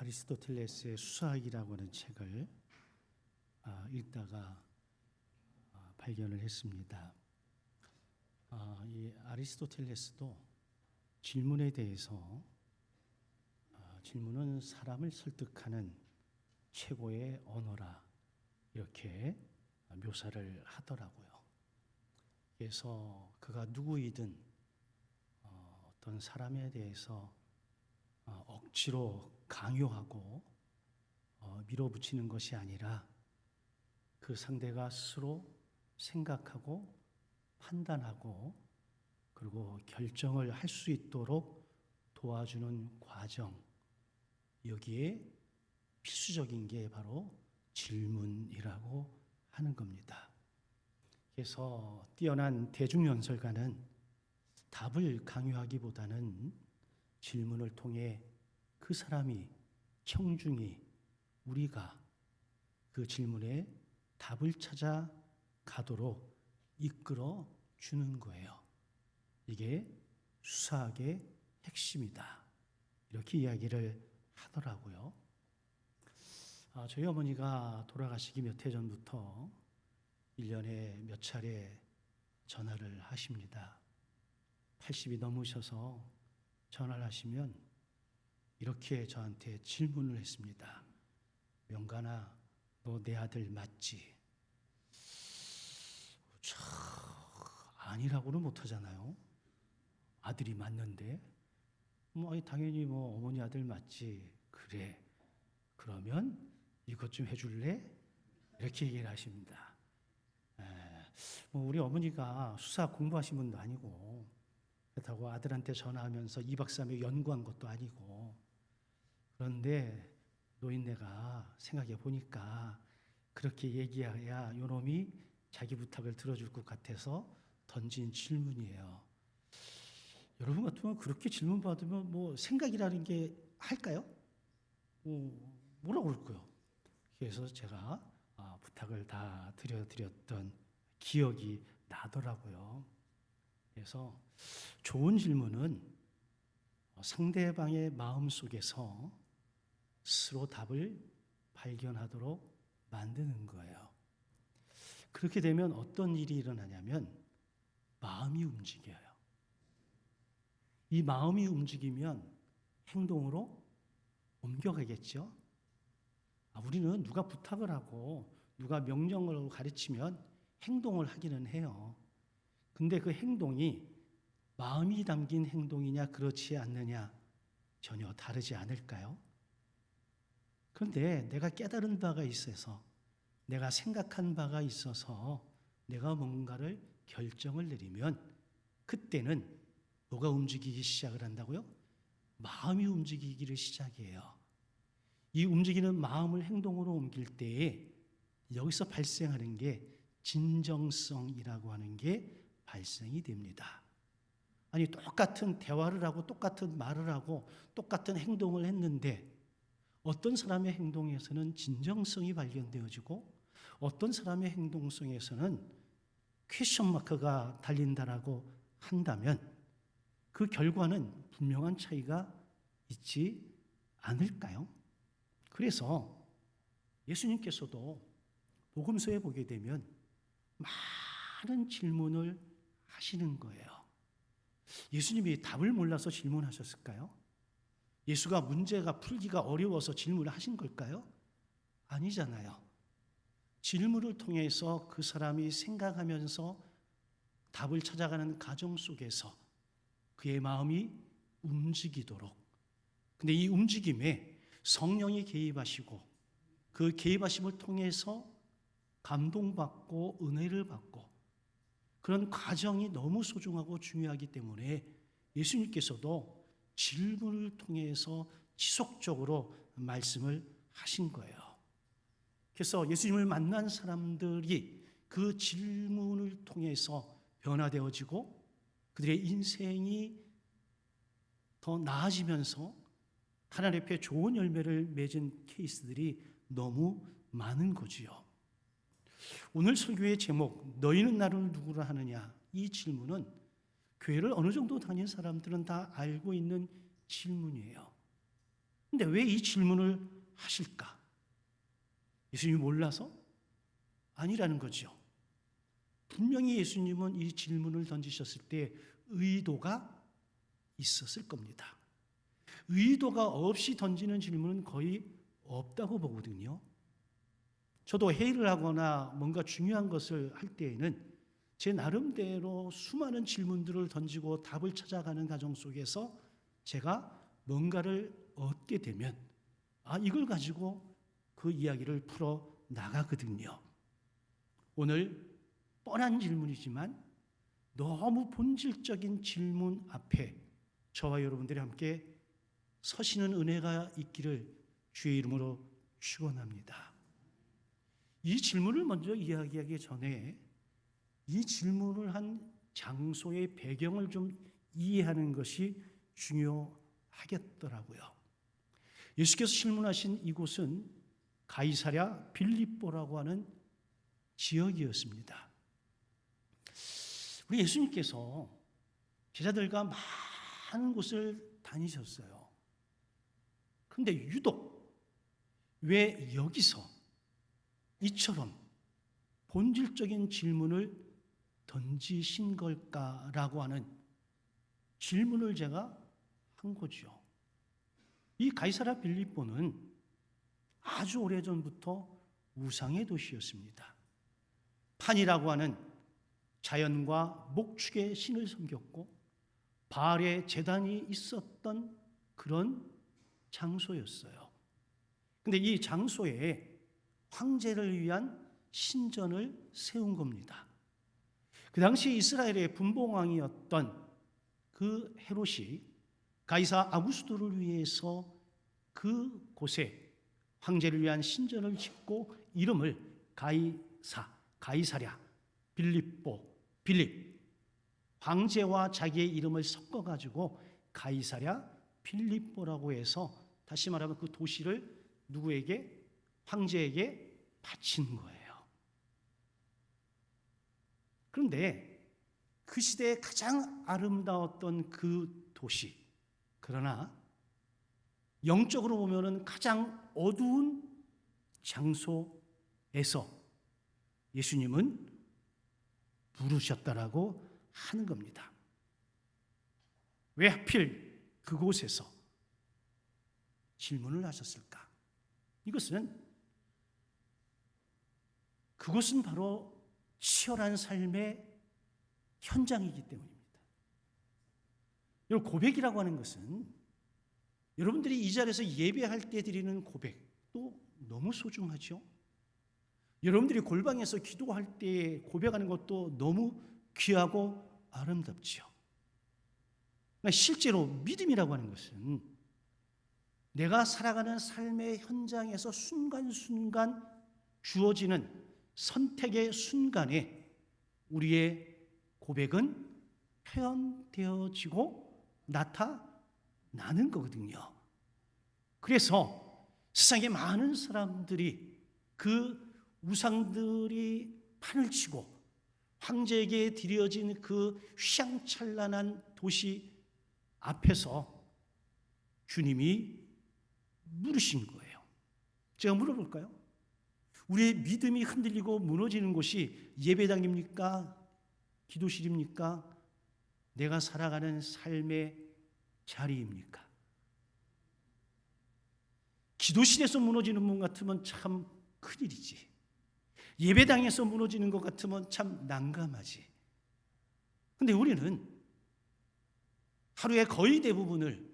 아리스토텔레스의 수사학이라고 하는 책을 읽다가 발견을 했습니다. 이 아리스토텔레스도 질문에 대해서 질문은 사람을 설득하는 최고의 언어라 이렇게 묘사를 하더라고요. 그래서 그가 누구이든 어떤 사람에 대해서 억지로 강요하고 밀어붙이는 것이 아니라 그 상대가 스스로 생각하고 판단하고 그리고 결정을 할 수 있도록 도와주는 과정, 여기에 필수적인 게 바로 질문이라고 하는 겁니다. 그래서 뛰어난 대중연설가는 답을 강요하기보다는 질문을 통해 그 사람이 청중이 우리가 그 질문에 답을 찾아 가도록 이끌어 주는 거예요. 이게 수사학의 핵심이다. 이렇게 이야기를 하더라고요. 저희 어머니가 돌아가시기 몇 해 전부터 1년에 몇 차례 전화를 하십니다. 80이 넘으셔서 전화를 하시면 이렇게 저한테 질문을 했습니다. 명간아, 너 내 아들 맞지? 아니라고는 못하잖아요. 아들이 맞는데 당연히 어머니 아들 맞지. 그래, 그러면 이것 좀 해줄래? 이렇게 얘기를 하십니다. 우리 어머니가 수사 공부하신 분도 아니고 그렇다고 아들한테 전화하면서 2박 3일 연구한 것도 아니고, 그런데 노인네가 생각해 보니까 그렇게 얘기해야 요놈이 자기 부탁을 들어줄 것 같아서 던진 질문이에요. 여러분 같으면 그렇게 질문 받으면 생각이라는 게 할까요? 뭐라고 그럴까요? 그래서 제가 부탁을 다 드렸던 기억이 나더라고요. 그래서 좋은 질문은 상대방의 마음 속에서 스스로 답을 발견하도록 만드는 거예요. 그렇게 되면 어떤 일이 일어나냐면 마음이 움직여요. 이 마음이 움직이면 행동으로 옮겨가겠죠. 우리는 누가 부탁을 하고 누가 명령을 가르치면 행동을 하기는 해요. 근데 그 행동이 마음이 담긴 행동이냐 그렇지 않느냐 전혀 다르지 않을까요? 그런데 내가 깨달은 바가 있어서, 내가 생각한 바가 있어서 내가 뭔가를 결정을 내리면 그때는 뭐가 움직이기 시작을 한다고요? 마음이 움직이기를 시작해요. 이 움직이는 마음을 행동으로 옮길 때에 여기서 발생하는 게 진정성이라고 하는 게 발생이 됩니다. 아니, 똑같은 대화를 하고 똑같은 말을 하고 똑같은 행동을 했는데 어떤 사람의 행동에서는 진정성이 발견되어지고 어떤 사람의 행동 속에서는 퀘스천 마크가 달린다라고 한다면 그 결과는 분명한 차이가 있지 않을까요? 그래서 예수님께서도 복음서에 보게 되면 많은 질문을 하시는 거예요. 예수님이 답을 몰라서 질문하셨을까요? 예수가 문제가 풀기가 어려워서 질문을 하신 걸까요? 아니잖아요. 질문을 통해서 그 사람이 생각하면서 답을 찾아가는 과정 속에서 그의 마음이 움직이도록, 근데 이 움직임에 성령이 개입하시고 그 개입하심을 통해서 감동받고 은혜를 받고 그런 과정이 너무 소중하고 중요하기 때문에 예수님께서도 질문을 통해서 지속적으로 말씀을 하신 거예요. 그래서 예수님을 만난 사람들이 그 질문을 통해서 변화되어지고 그들의 인생이 더 나아지면서 하나님 앞에 좋은 열매를 맺은 케이스들이 너무 많은 거지요. 오늘 설교의 제목, 너희는 나를 누구라 하느냐, 이 질문은 교회를 어느 정도 다닌 사람들은 다 알고 있는 질문이에요. 그런데 왜 이 질문을 하실까? 예수님이 몰라서? 아니라는 거죠. 분명히 예수님은 이 질문을 던지셨을 때 의도가 있었을 겁니다. 의도가 없이 던지는 질문은 거의 없다고 보거든요. 저도 회의를 하거나 뭔가 중요한 것을 할 때에는 제 나름대로 수많은 질문들을 던지고 답을 찾아가는 과정 속에서 제가 뭔가를 얻게 되면 이걸 가지고 그 이야기를 풀어 나가거든요. 오늘 뻔한 질문이지만 너무 본질적인 질문 앞에 저와 여러분들이 함께 서시는 은혜가 있기를 주의 이름으로 축원합니다. 이 질문을 먼저 이야기하기 전에 이 질문을 한 장소의 배경을 좀 이해하는 것이 중요하겠더라고요. 예수께서 질문하신 이곳은 가이사랴 빌립보라고 하는 지역이었습니다. 우리 예수님께서 제자들과 많은 곳을 다니셨어요. 그런데 유독 왜 여기서 이처럼 본질적인 질문을 던지신 걸까라고 하는 질문을 제가 한 거죠. 이 가이사랴 빌립보는 아주 오래전부터 우상의 도시였습니다. 판이라고 하는 자연과 목축의 신을 섬겼고 바알의 제단이 있었던 그런 장소였어요. 그런데 이 장소에 황제를 위한 신전을 세운 겁니다. 그 당시 이스라엘의 분봉왕이었던 그 헤롯이 가이사 아구스도를 위해서 그 곳에 황제를 위한 신전을 짓고 이름을 가이사랴, 빌립, 황제와 자기의 이름을 섞어가지고 가이사랴 빌립보라고 해서 다시 말하면 그 도시를 누구에게? 황제에게 바친 거예요. 그런데 그 시대에 가장 아름다웠던 그 도시, 그러나 영적으로 보면은 가장 어두운 장소에서 예수님은 부르셨다라고 하는 겁니다. 왜 하필 그곳에서 질문을 하셨을까? 그곳은 바로 치열한 삶의 현장이기 때문입니다. 여러분, 고백이라고 하는 것은 여러분들이 이 자리에서 예배할 때 드리는 고백도 너무 소중하죠. 여러분들이 골방에서 기도할 때 고백하는 것도 너무 귀하고 아름답죠. 실제로 믿음이라고 하는 것은 내가 살아가는 삶의 현장에서 순간순간 주어지는 선택의 순간에 우리의 고백은 표현되어지고 나타나는 거거든요. 그래서 세상에 많은 사람들이 그 우상들이 판을 치고 황제에게 드려진 그 휘황찬란한 도시 앞에서 주님이 물으신 거예요. 제가 물어볼까요? 우리의 믿음이 흔들리고 무너지는 곳이 예배당입니까? 기도실입니까? 내가 살아가는 삶의 자리입니까? 기도실에서 무너지는 분 같으면 참 큰일이지. 예배당에서 무너지는 것 같으면 참 난감하지. 그런데 우리는 하루의 거의 대부분을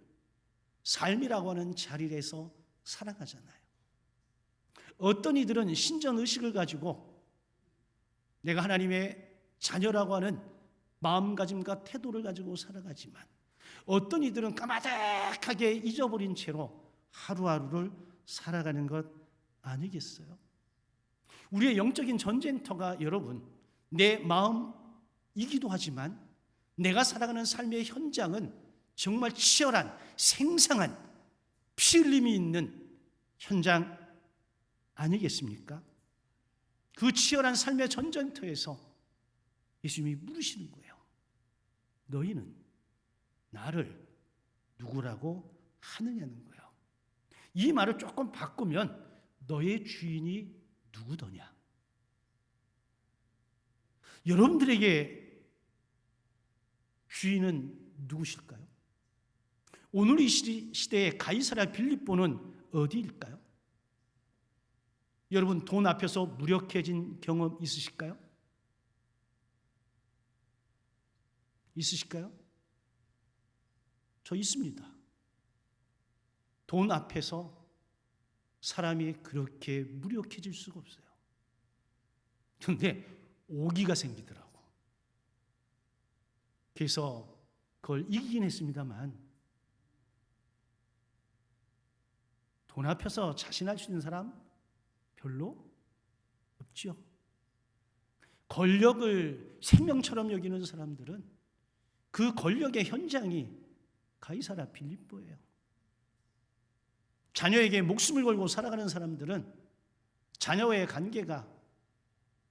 삶이라고 하는 자리에서 살아가잖아요. 어떤 이들은 신전의식을 가지고 내가 하나님의 자녀라고 하는 마음가짐과 태도를 가지고 살아가지만 어떤 이들은 까마득하게 잊어버린 채로 하루하루를 살아가는 것 아니겠어요? 우리의 영적인 전쟁터가 여러분 내 마음이기도 하지만 내가 살아가는 삶의 현장은 정말 치열한 생생한 피 흘림이 있는 현장 아니겠습니까? 그 치열한 삶의 전쟁터에서 예수님이 물으시는 거예요. 너희는 나를 누구라고 하느냐는 거예요. 이 말을 조금 바꾸면 너의 주인이 누구더냐? 여러분들에게 주인은 누구실까요? 오늘 이 시대의 가이사랴 빌립보는 어디일까요? 여러분 돈 앞에서 무력해진 경험 있으실까요? 있으실까요? 저 있습니다. 돈 앞에서 사람이 그렇게 무력해질 수가 없어요. 그런데 오기가 생기더라고. 그래서 그걸 이기긴 했습니다만 돈 앞에서 자신할 수 있는 사람 별로 없죠. 권력을 생명처럼 여기는 사람들은 그 권력의 현장이 가이사랴 빌립보예요. 자녀에게 목숨을 걸고 살아가는 사람들은 자녀와의 관계가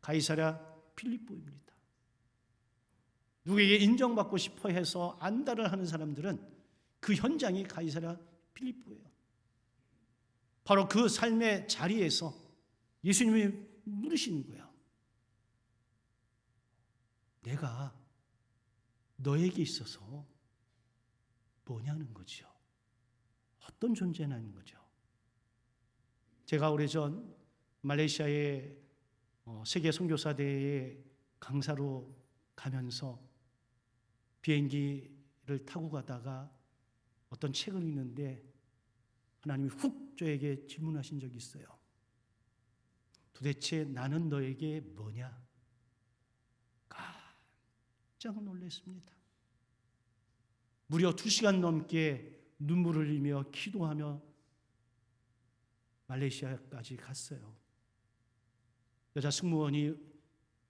가이사랴 빌립보입니다. 누구에게 인정받고 싶어 해서 안달을 하는 사람들은 그 현장이 가이사랴 빌립보예요. 바로 그 삶의 자리에서 예수님이 물으시는 거예요. 내가 너에게 있어서 뭐냐는 거죠. 어떤 존재냐는 거죠. 제가 오래전 말레이시아의 세계 선교사대회에 강사로 가면서 비행기를 타고 가다가 어떤 책을 읽는데 하나님이 훅 저에게 질문하신 적이 있어요. 도대체 나는 너에게 뭐냐? 깜짝 놀랐습니다. 무려 2시간 넘게 눈물을 흘리며 기도하며 말레이시아까지 갔어요. 여자 승무원이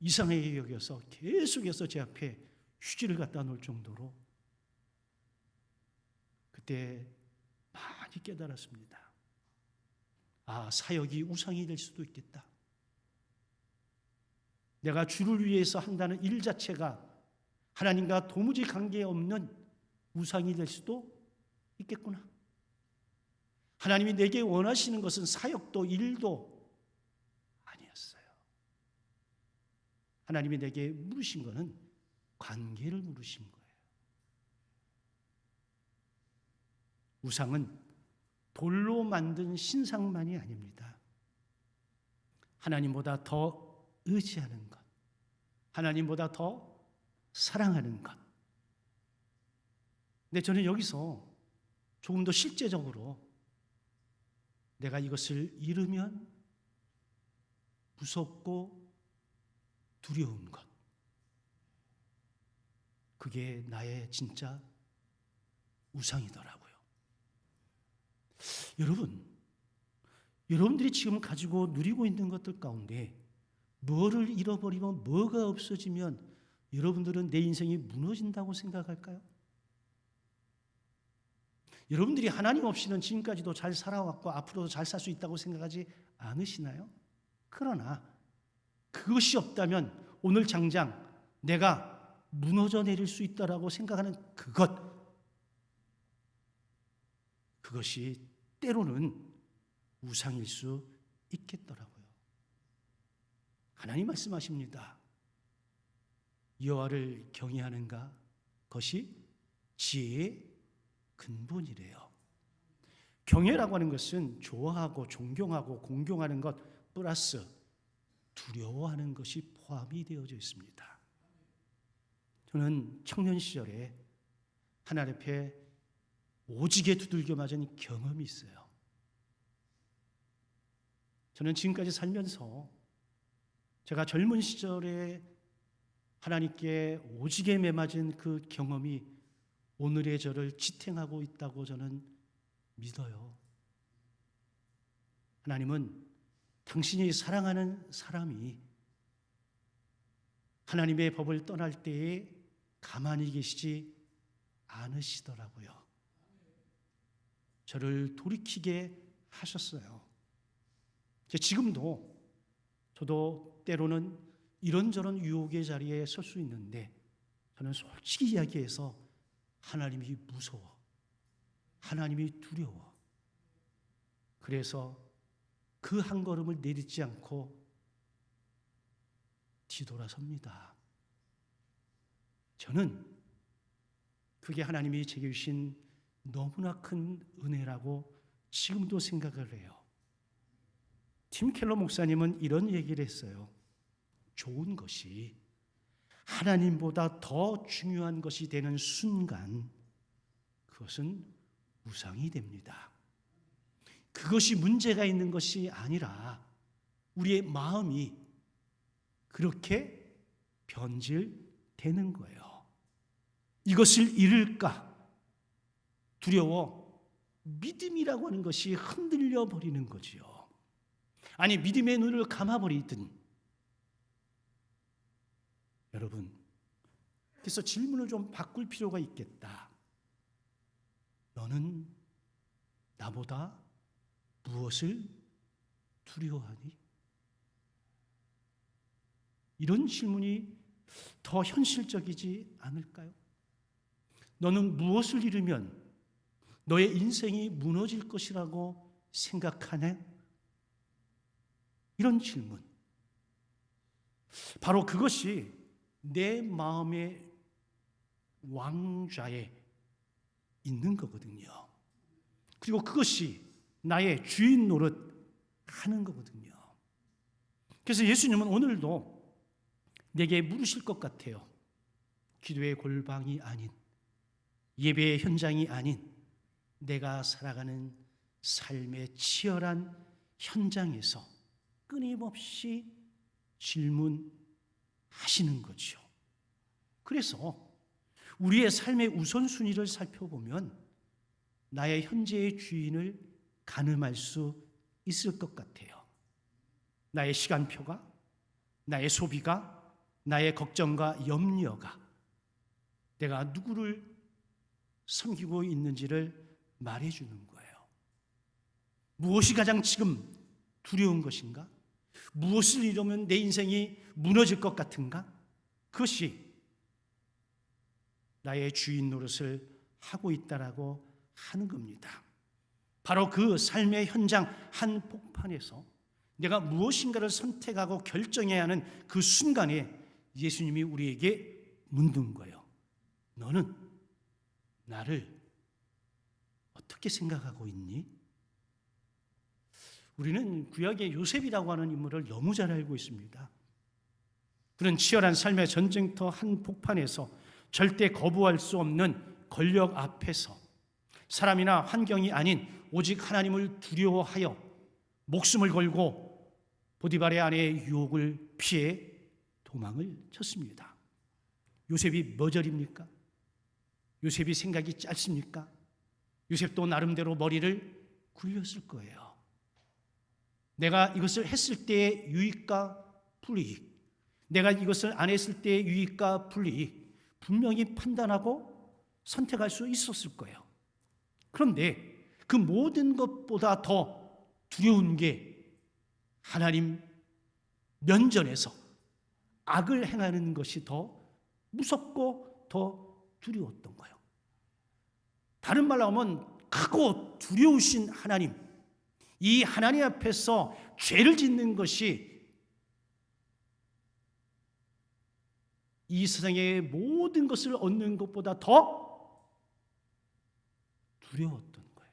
이상하게 여겨서 계속해서 제 앞에 휴지를 갖다 놓을 정도로 그때 많이 깨달았습니다. 아, 사역이 우상이 될 수도 있겠다. 내가 주를 위해서 한다는 일 자체가 하나님과 도무지 관계없는 우상이 될 수도 있겠구나. 하나님이 내게 원하시는 것은 사역도 일도 아니었어요. 하나님이 내게 물으신 것은 관계를 물으신 거예요. 우상은 돌로 만든 신상만이 아닙니다. 하나님보다 더 의지하는 것, 하나님보다 더 사랑하는 것. 근데 저는 여기서 조금 더 실제적으로 내가 이것을 잃으면 무섭고 두려운 것, 그게 나의 진짜 우상이더라고요. 여러분들이 지금 가지고 누리고 있는 것들 가운데 뭐를 잃어버리면, 뭐가 없어지면 여러분들은 내 인생이 무너진다고 생각할까요? 여러분들이 하나님 없이는 지금까지도 잘 살아왔고 앞으로도 잘 살 수 있다고 생각하지 않으시나요? 그러나 그것이 없다면 오늘 당장 내가 무너져 내릴 수 있다라고 생각하는 그것이 때로는 우상일 수 있겠더라고요. 하나님 말씀하십니다. 여호와를 경외하는가? 그것이 지혜의 근본이래요. 경외라고 하는 것은 좋아하고 존경하고 공경하는 것 플러스 두려워하는 것이 포함이 되어져 있습니다. 저는 청년 시절에 하나님 앞에 오지게 두들겨 맞은 경험이 있어요. 저는 지금까지 살면서 제가 젊은 시절에 하나님께 오지게 매맞은 그 경험이 오늘의 저를 지탱하고 있다고 저는 믿어요. 하나님은 당신이 사랑하는 사람이 하나님의 법을 떠날 때에 가만히 계시지 않으시더라고요. 저를 돌이키게 하셨어요. 지금도 저도 때로는 이런저런 유혹의 자리에 설 수 있는데 저는 솔직히 이야기해서 하나님이 무서워, 하나님이 두려워. 그래서 그 한 걸음을 내딛지 않고 뒤돌아섭니다. 저는 그게 하나님이 제게 주신 너무나 큰 은혜라고 지금도 생각을 해요. 팀 켈러 목사님은 이런 얘기를 했어요. 좋은 것이 하나님보다 더 중요한 것이 되는 순간, 그것은 우상이 됩니다. 그것이 문제가 있는 것이 아니라 우리의 마음이 그렇게 변질되는 거예요. 이것을 잃을까 두려워 믿음이라고 하는 것이 흔들려 버리는 거지요. 아니, 믿음의 눈을 감아버리든. 여러분, 그래서 질문을 좀 바꿀 필요가 있겠다. 너는 나보다 무엇을 두려워하니? 이런 질문이 더 현실적이지 않을까요? 너는 무엇을 잃으면 너의 인생이 무너질 것이라고 생각하네? 이런 질문. 바로 그것이 내 마음의 왕좌에 있는 거거든요. 그리고 그것이 나의 주인 노릇 하는 거거든요. 그래서 예수님은 오늘도 내게 물으실 것 같아요. 기도의 골방이 아닌, 예배의 현장이 아닌 내가 살아가는 삶의 치열한 현장에서 끊임없이 질문하시는 거죠. 그래서 우리의 삶의 우선순위를 살펴보면 나의 현재의 주인을 가늠할 수 있을 것 같아요. 나의 시간표가, 나의 소비가, 나의 걱정과 염려가 내가 누구를 섬기고 있는지를 말해주는 거예요. 무엇이 가장 지금 두려운 것인가? 무엇을 잃으면 내 인생이 무너질 것 같은가? 그것이 나의 주인 노릇을 하고 있다라고 하는 겁니다. 바로 그 삶의 현장 한복판에서 내가 무엇인가를 선택하고 결정해야 하는 그 순간에 예수님이 우리에게 묻는 거예요. 너는 나를 어떻게 생각하고 있니? 우리는 구약의 요셉이라고 하는 인물을 너무 잘 알고 있습니다. 그는 치열한 삶의 전쟁터 한복판에서 절대 거부할 수 없는 권력 앞에서 사람이나 환경이 아닌 오직 하나님을 두려워하여 목숨을 걸고 보디발의 아내의 유혹을 피해 도망을 쳤습니다. 요셉이 머저립니까? 요셉이 생각이 짧습니까? 요셉도 나름대로 머리를 굴렸을 거예요. 내가 이것을 했을 때의 유익과 불이익, 내가 이것을 안 했을 때의 유익과 불이익 분명히 판단하고 선택할 수 있었을 거예요. 그런데 그 모든 것보다 더 두려운 게 하나님 면전에서 악을 행하는 것이 더 무섭고 더 두려웠던 거예요. 다른 말로 하면 크고 두려우신 하나님, 이 하나님 앞에서 죄를 짓는 것이 이 세상의 모든 것을 얻는 것보다 더 두려웠던 거예요.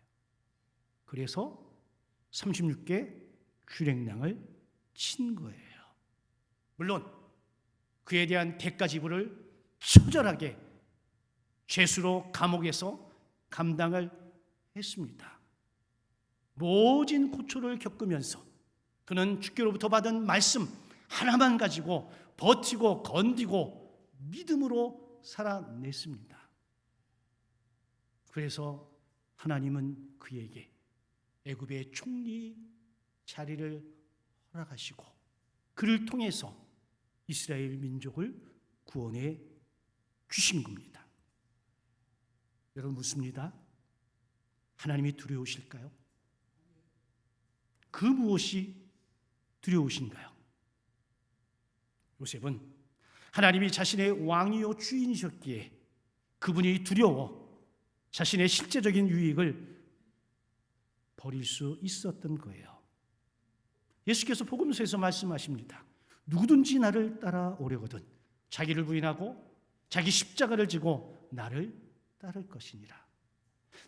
그래서 36개 주랭랑을 친 거예요. 물론 그에 대한 대가 지불을 처절하게 죄수로 감옥에서 감당을 했습니다. 모진 고초를 겪으면서 그는 주께로부터 받은 말씀 하나만 가지고 버티고 건디고 믿음으로 살아냈습니다. 그래서 하나님은 그에게 애굽의 총리 자리를 허락하시고 그를 통해서 이스라엘 민족을 구원해 주신 겁니다. 여러분 묻습니다. 하나님이 두려우실까요? 그 무엇이 두려우신가요? 요셉은 하나님이 자신의 왕이요 주인이셨기에 그분이 두려워 자신의 실제적인 유익을 버릴 수 있었던 거예요. 예수께서 복음서에서 말씀하십니다. 누구든지 나를 따라오려거든 자기를 부인하고 자기 십자가를 지고 나를 따를 것이니라.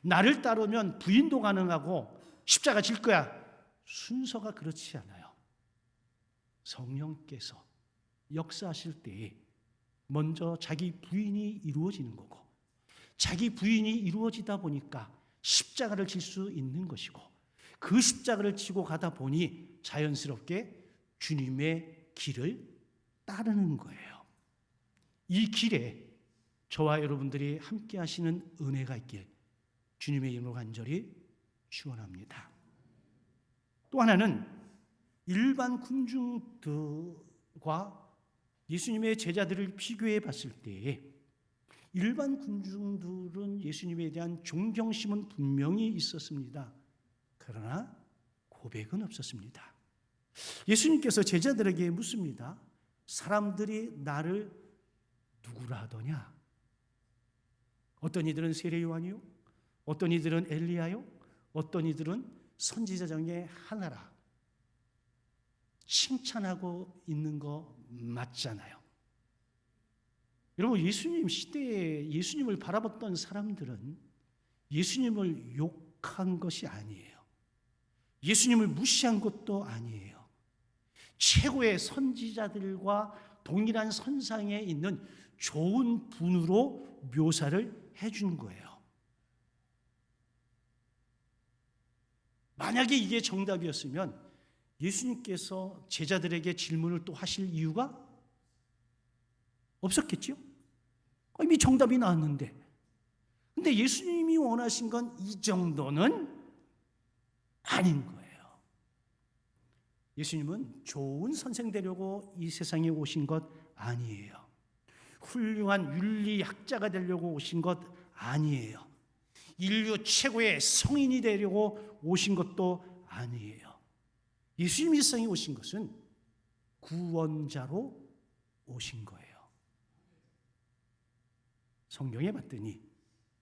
나를 따르면 부인도 가능하고 십자가 질 거야. 순서가 그렇지 않아요. 성령께서 역사하실 때에 먼저 자기 부인이 이루어지는 거고, 자기 부인이 이루어지다 보니까 십자가를 질 수 있는 것이고, 그 십자가를 지고 가다 보니 자연스럽게 주님의 길을 따르는 거예요. 이 길에 저와 여러분들이 함께 하시는 은혜가 있길 주님의 이름으로 간절히 축원합니다. 또 하나는 일반 군중들과 예수님의 제자들을 비교해 봤을 때 일반 군중들은 예수님에 대한 존경심은 분명히 있었습니다. 그러나 고백은 없었습니다. 예수님께서 제자들에게 묻습니다. 사람들이 나를 누구라 하더냐? 어떤 이들은 세례 요한이요, 어떤 이들은 엘리야요, 어떤 이들은 선지자 중에 하나라. 칭찬하고 있는 거 맞잖아요. 여러분, 예수님 시대에 예수님을 바라봤던 사람들은 예수님을 욕한 것이 아니에요. 예수님을 무시한 것도 아니에요. 최고의 선지자들과 동일한 선상에 있는 좋은 분으로 묘사를 해준 거예요. 만약에 이게 정답이었으면 예수님께서 제자들에게 질문을 또 하실 이유가 없었겠죠? 이미 정답이 나왔는데. 근데 예수님이 원하신 건 이 정도는 아닌 거예요. 예수님은 좋은 선생 되려고 이 세상에 오신 것 아니에요. 훌륭한 윤리학자가 되려고 오신 것 아니에요. 인류 최고의 성인이 되려고 오신 것도 아니에요. 예수님이 이 세상에 오신 것은 구원자로 오신 거예요. 성경에 봤더니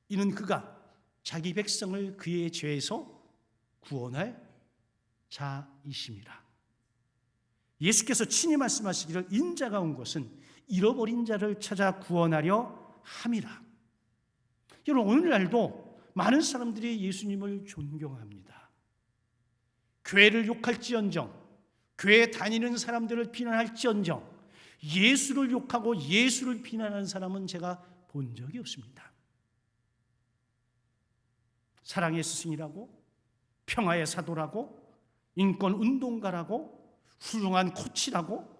이는 그가 자기 백성을 그의 죄에서 구원할 자이심이라. 예수께서 친히 말씀하시기를 인자가 온 것은 잃어버린 자를 찾아 구원하려 함이라. 여러분, 오늘날도 많은 사람들이 예수님을 존경합니다. 교회를 욕할지언정, 교회 다니는 사람들을 비난할지언정, 예수를 욕하고 예수를 비난하는 사람은 제가 본 적이 없습니다. 사랑의 스승이라고, 평화의 사도라고, 인권 운동가라고, 훌륭한 코치라고,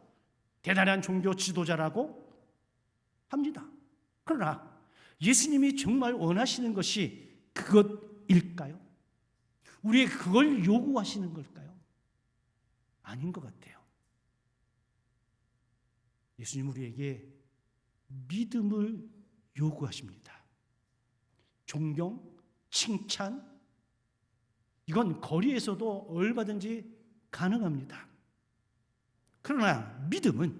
대단한 종교 지도자라고 합니다. 그러나 예수님이 정말 원하시는 것이 그것일까요? 우리에게 그걸 요구하시는 걸까요? 아닌 것 같아요. 예수님 우리에게 믿음을 요구하십니다. 존경, 칭찬, 이건 거리에서도 얼마든지 가능합니다. 그러나 믿음은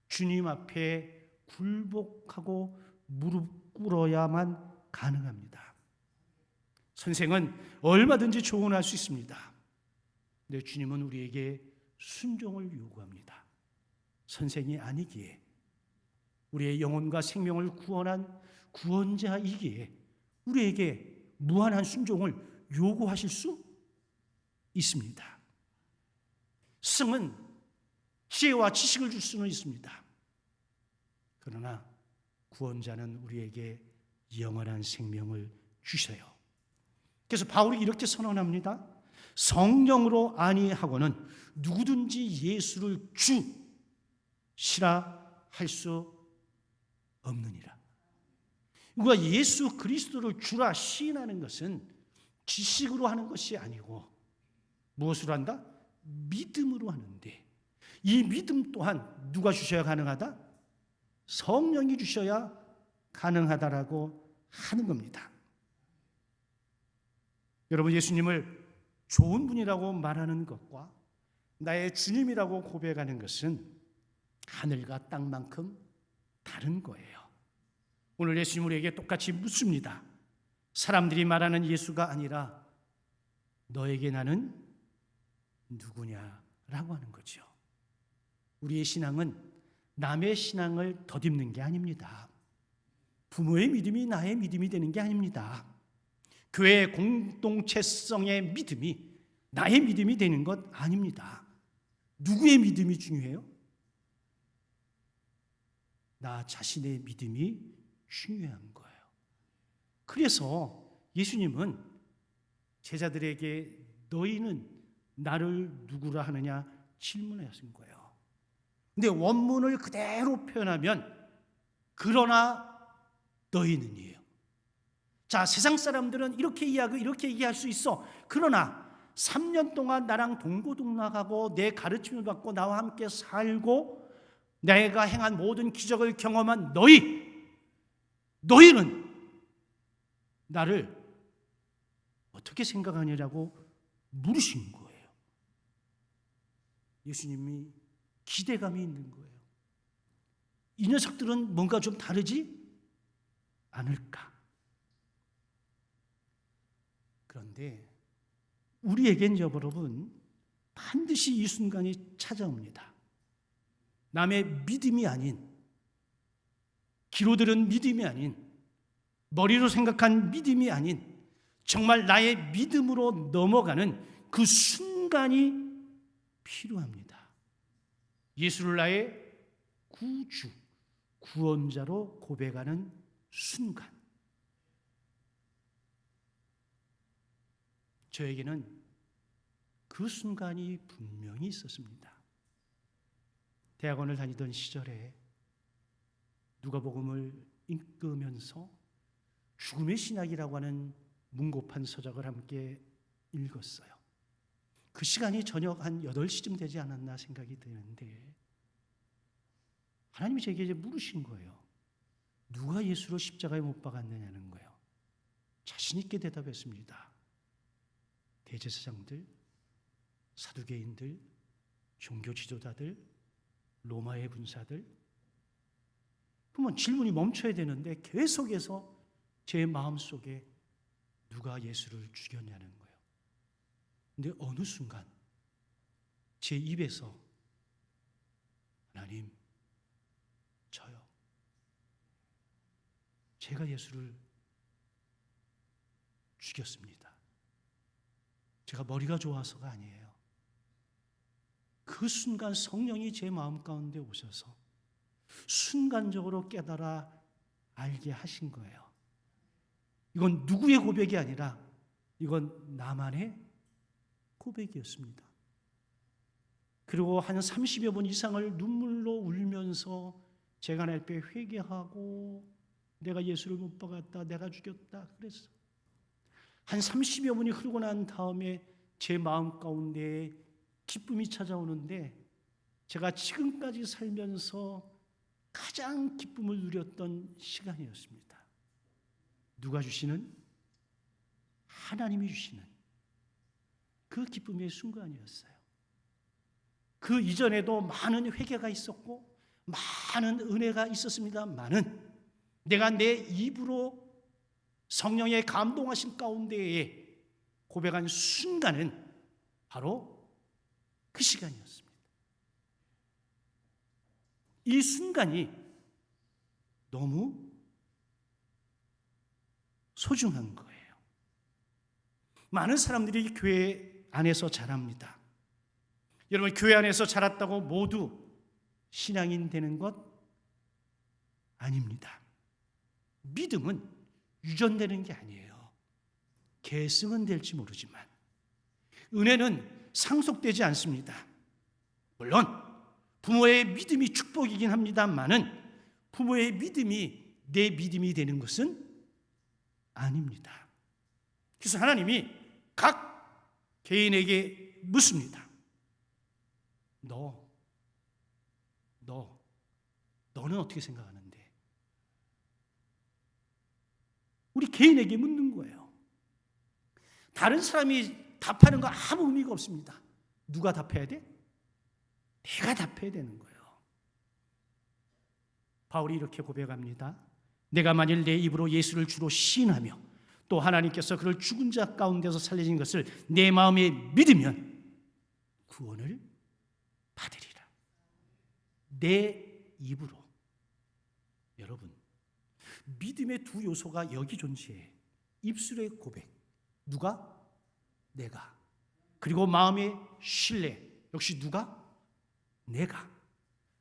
주님 앞에 굴복하고 무릎 꿇어야만 가능합니다. 선생은 얼마든지 조언할 수 있습니다. 근데 주님은 우리에게 순종을 요구합니다. 선생이 아니기에, 우리의 영혼과 생명을 구원한 구원자이기에 우리에게 무한한 순종을 요구하실 수 있습니다. 스승은 지혜와 지식을 줄 수는 있습니다. 그러나 구원자는 우리에게 영원한 생명을 주셔요. 그래서 바울이 이렇게 선언합니다. 성령으로 아니하고는 누구든지 예수를 주시라 할 수 없느니라. 우리가 예수 그리스도를 주라 시인하는 것은 지식으로 하는 것이 아니고 무엇으로 한다? 믿음으로 하는데, 이 믿음 또한 누가 주셔야 가능하다? 성령이 주셔야 가능하다라고 하는 겁니다. 여러분, 예수님을 좋은 분이라고 말하는 것과 나의 주님이라고 고백하는 것은 하늘과 땅만큼 다른 거예요. 오늘 예수님 우리에게 똑같이 묻습니다. 사람들이 말하는 예수가 아니라 너에게 나는 누구냐라고 하는 거죠. 우리의 신앙은 남의 신앙을 덧입는 게 아닙니다. 부모의 믿음이 나의 믿음이 되는 게 아닙니다. 교회 공동체성의 믿음이 나의 믿음이 되는 것 아닙니다. 누구의 믿음이 중요해요? 나 자신의 믿음이 중요한 거예요. 그래서 예수님은 제자들에게 너희는 나를 누구라 하느냐 질문하신 거예요. 근데 원문을 그대로 표현하면 그러나 너희는이에요. 자, 세상 사람들은 이렇게 이해하고 이렇게 이해할 수 있어. 그러나 3년 동안 나랑 동고동락하고 내 가르침을 받고 나와 함께 살고 내가 행한 모든 기적을 경험한 너희는 나를 어떻게 생각하느냐고 물으신 거예요. 예수님이 기대감이 있는 거예요. 이 녀석들은 뭔가 좀 다르지 않을까? 그런데 우리에겐 여러분 반드시 이 순간이 찾아옵니다. 남의 믿음이 아닌, 귀로 들은 믿음이 아닌, 머리로 생각한 믿음이 아닌 정말 나의 믿음으로 넘어가는 그 순간이 필요합니다. 예수를 나의 구주, 구원자로 고백하는 순간. 저에게는 그 순간이 분명히 있었습니다. 대학원을 다니던 시절에 누가복음을 읽으면서 죽음의 신학이라고 하는 문고판 서적을 함께 읽었어요. 그 시간이 저녁 한 8시쯤 되지 않았나 생각이 드는데 하나님이 제게 이제 물으신 거예요. 누가 예수를 십자가에 못 박았느냐는 거예요. 자신 있게 대답했습니다. 대제사장들, 사두개인들, 종교 지도자들, 로마의 군사들. 그러면 질문이 멈춰야 되는데 계속해서 제 마음속에 누가 예수를 죽였냐는 거예요. 근데 어느 순간 제 입에서 하나님, 저요. 제가 예수를 죽였습니다. 제가 머리가 좋아서가 아니에요. 그 순간 성령이 제 마음 가운데 오셔서 순간적으로 깨달아 알게 하신 거예요. 이건 누구의 고백이 아니라 이건 나만의 고백이었습니다. 그리고 한 30여 분 이상을 눈물로 울면서 제가 하나님 앞에 회개하고 내가 예수를 못 박았다, 내가 죽였다 그랬어. 한 30여 분이 흐르고 난 다음에 제 마음 가운데 기쁨이 찾아오는데 제가 지금까지 살면서 가장 기쁨을 누렸던 시간이었습니다. 누가 주시는? 하나님이 주시는 그 기쁨의 순간이었어요. 그 이전에도 많은 회개가 있었고 많은 은혜가 있었습니다만은 내가 내 입으로 성령의 감동하심 가운데에 고백한 순간은 바로 그 시간이었습니다. 이 순간이 너무 소중한 거예요. 많은 사람들이 교회 안에서 자랍니다. 여러분, 교회 안에서 자랐다고 모두 신앙인 되는 것 아닙니다. 믿음은 유전되는 게 아니에요. 계승은 될지 모르지만 은혜는 상속되지 않습니다. 물론 부모의 믿음이 축복이긴 합니다만은 부모의 믿음이 내 믿음이 되는 것은 아닙니다. 그래서 하나님이 각 개인에게 묻습니다. 너는 어떻게 생각하는데? 우리 개인에게 묻는 거예요. 다른 사람이 답하는 거 아무 의미가 없습니다. 누가 답해야 돼? 내가 답해야 되는 거예요. 바울이 이렇게 고백합니다. 내가 만일 내 입으로 예수를 주로 시인하며 또 하나님께서 그를 죽은 자 가운데서 살리신 것을 내 마음에 믿으면 구원을 받으리라. 내 입으로. 여러분, 믿음의 두 요소가 여기 존재해. 입술의 고백, 누가? 내가. 그리고 마음의 신뢰, 역시 누가? 내가.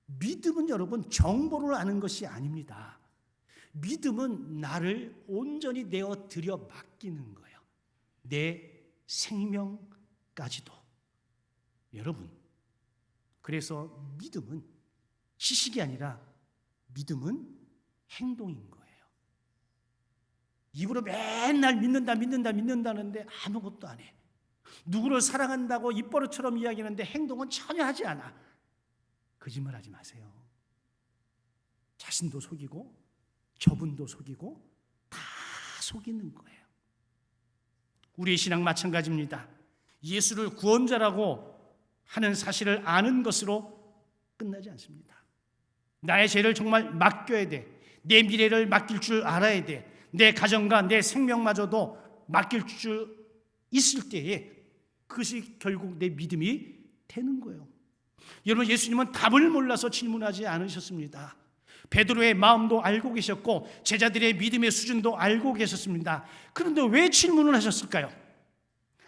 믿음은 여러분 정보를 아는 것이 아닙니다. 믿음은 나를 온전히 내어 드려 맡기는 거예요. 내 생명까지도. 여러분, 그래서 믿음은 지식이 아니라 믿음은 행동인 거예요. 입으로 맨날 믿는다는데 아무것도 안 해. 누구를 사랑한다고 입버릇처럼 이야기하는데 행동은 전혀 하지 않아. 거짓말하지 마세요. 자신도 속이고 저분도 속이고 다 속이는 거예요. 우리의 신앙 마찬가지입니다. 예수를 구원자라고 하는 사실을 아는 것으로 끝나지 않습니다. 나의 죄를 정말 맡겨야 돼. 내 미래를 맡길 줄 알아야 돼. 내 가정과 내 생명마저도 맡길 줄 있을 때에 그것이 결국 내 믿음이 되는 거예요. 여러분, 예수님은 답을 몰라서 질문하지 않으셨습니다. 베드로의 마음도 알고 계셨고 제자들의 믿음의 수준도 알고 계셨습니다. 그런데 왜 질문을 하셨을까요?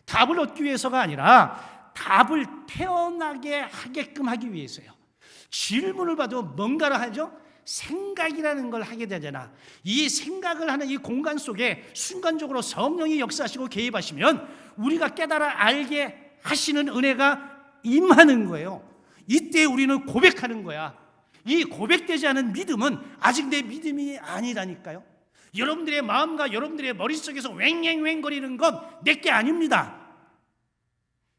답을 얻기 위해서가 아니라 답을 태어나게 하게끔 하기 위해서요. 질문을 봐도 뭔가를 하죠? 생각이라는 걸 하게 되잖아. 이 생각을 하는 이 공간 속에 순간적으로 성령이 역사하시고 개입하시면 우리가 깨달아 알게 하시는 은혜가 임하는 거예요. 이때 우리는 고백하는 거야. 이 고백되지 않은 믿음은 아직 내 믿음이 아니라니까요. 여러분들의 마음과 여러분들의 머릿속에서 왱왱왱거리는 건 내게 아닙니다.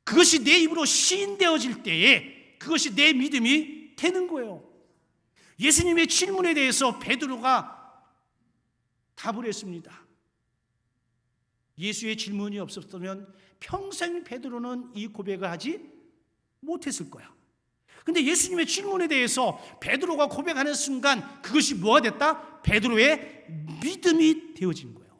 그것이 내 입으로 시인되어질 때에 그것이 내 믿음이 되는 거예요. 예수님의 질문에 대해서 베드로가 답을 했습니다. 예수의 질문이 없었다면 평생 베드로는 이 고백을 하지 못했을 거야. 근데 예수님의 질문에 대해서 베드로가 고백하는 순간 그것이 뭐가 됐다? 베드로의 믿음이 되어진 거예요.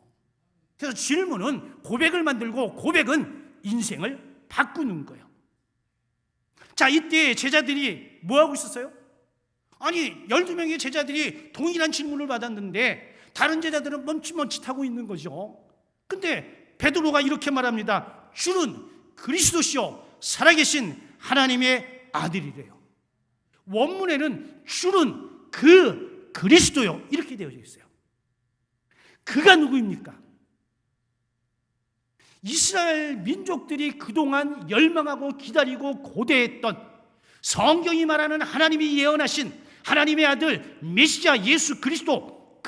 그래서 질문은 고백을 만들고 고백은 인생을 바꾸는 거예요. 자, 이때 제자들이 뭐하고 있었어요? 아니, 12명의 제자들이 동일한 질문을 받았는데 다른 제자들은 멈칫멈칫하고 있는 거죠. 근데 베드로가 이렇게 말합니다. 주는 그리스도시요 살아계신 하나님의 아들이래요. 원문에는 주는 그 그리스도요 이렇게 되어져 있어요. 그가 누구입니까? 이스라엘 민족들이 그동안 열망하고 기다리고 고대했던 성경이 말하는 하나님이 예언하신 하나님의 아들 메시아 예수 그리스도,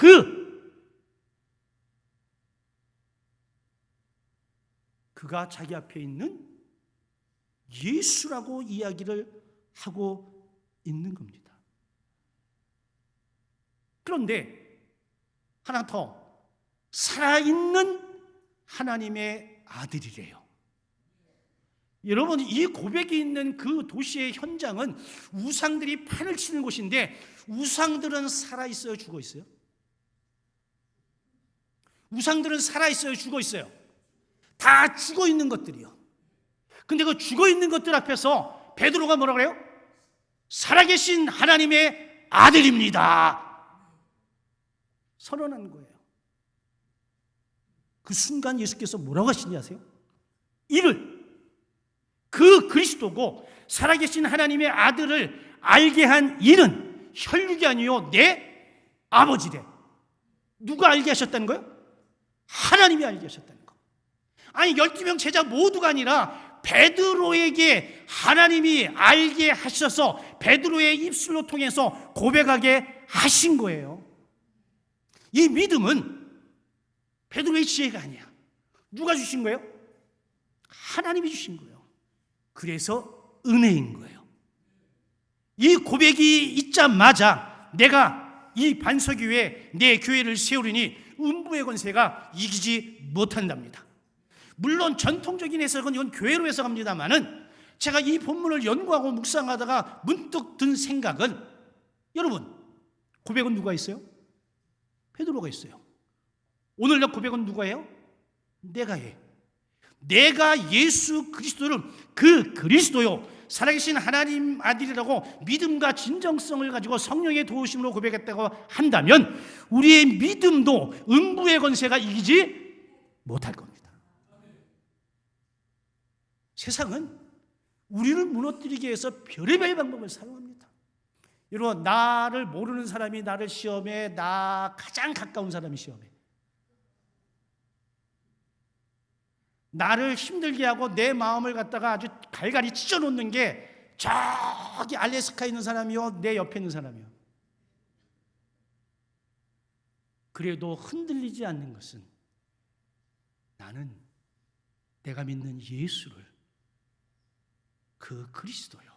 그가 자기 앞에 있는 예수라고 이야기를 하고 있는 겁니다. 그런데 하나 더, 살아있는 하나님의 아들이래요. 여러분, 이 고백이 있는 그 도시의 현장은 우상들이 판을 치는 곳인데 우상들은 살아있어요, 죽어있어요? 우상들은 살아있어요, 죽어있어요? 다 죽어있는 것들이요. 근데 그 죽어있는 것들 앞에서 베드로가 뭐라 그래요? 살아계신 하나님의 아들입니다. 선언한 거예요. 그 순간 예수께서 뭐라고 하시는지 아세요? 이를 그 그리스도고 살아계신 하나님의 아들을 알게 한 이는 혈육이 아니요 내 아버지래. 누가 알게 하셨다는 거예요? 하나님이 알게 하셨다는 거. 아니, 12명 제자 모두가 아니라 베드로에게 하나님이 알게 하셔서 베드로의 입술로 통해서 고백하게 하신 거예요. 이 믿음은 베드로의 지혜가 아니야. 누가 주신 거예요? 하나님이 주신 거예요. 그래서 은혜인 거예요. 이 고백이 있자마자 내가 이 반석 위에 내 교회를 세우리니 음부의 권세가 이기지 못한답니다. 물론 전통적인 해석은 이건 교회로 해석합니다만은 제가 이 본문을 연구하고 묵상하다가 문득 든 생각은, 여러분, 고백은 누가 있어요? 베드로가 있어요. 오늘날 고백은 누가 해요? 내가 해. 내가 예수 그리스도를 그 그리스도요 살아계신 하나님 아들이라고 믿음과 진정성을 가지고 성령의 도우심으로 고백했다고 한다면 우리의 믿음도 음부의 권세가 이기지 못할 겁니다. 세상은 우리를 무너뜨리기 위해서 별의별 방법을 사용합니다. 여러분, 나를 모르는 사람이 나를 시험해, 나 가장 가까운 사람이 시험해. 나를 힘들게 하고 내 마음을 갖다가 아주 갈갈이 찢어놓는 게 저기 알래스카에 있는 사람이요, 내 옆에 있는 사람이요. 그래도 흔들리지 않는 것은 나는 내가 믿는 예수를 그 그리스도요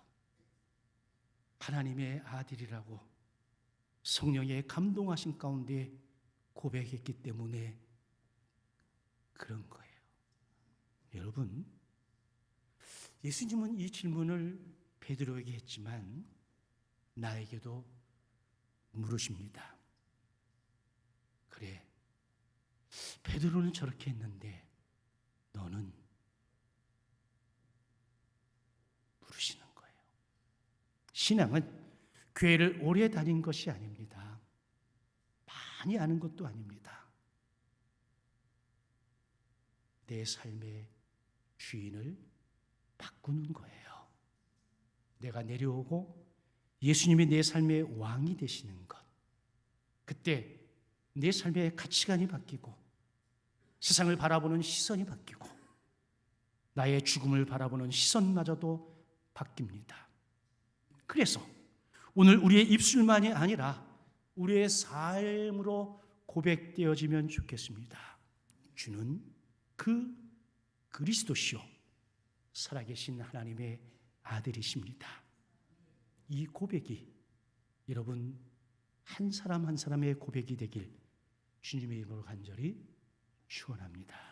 하나님의 아들이라고 성령의 감동하신 가운데 고백했기 때문에 그런 거예요. 여러분, 예수님은 이 질문을 베드로에게 했지만 나에게도 물으십니다. 그래, 베드로는 저렇게 했는데 너는? 물으시는 거예요. 신앙은 교회를 오래 다닌 것이 아닙니다. 많이 아는 것도 아닙니다. 내 삶의 주인을 바꾸는 거예요. 내가 내려오고 예수님이 내 삶의 왕이 되시는 것. 그때 내 삶의 가치관이 바뀌고 세상을 바라보는 시선이 바뀌고 나의 죽음을 바라보는 시선마저도 바뀝니다. 그래서 오늘 우리의 입술만이 아니라 우리의 삶으로 고백되어지면 좋겠습니다. 주는 그 그리스도시요 살아계신 하나님의 아들이십니다. 이 고백이 여러분 한 사람 한 사람의 고백이 되길 주님의 이름으로 간절히 축원합니다.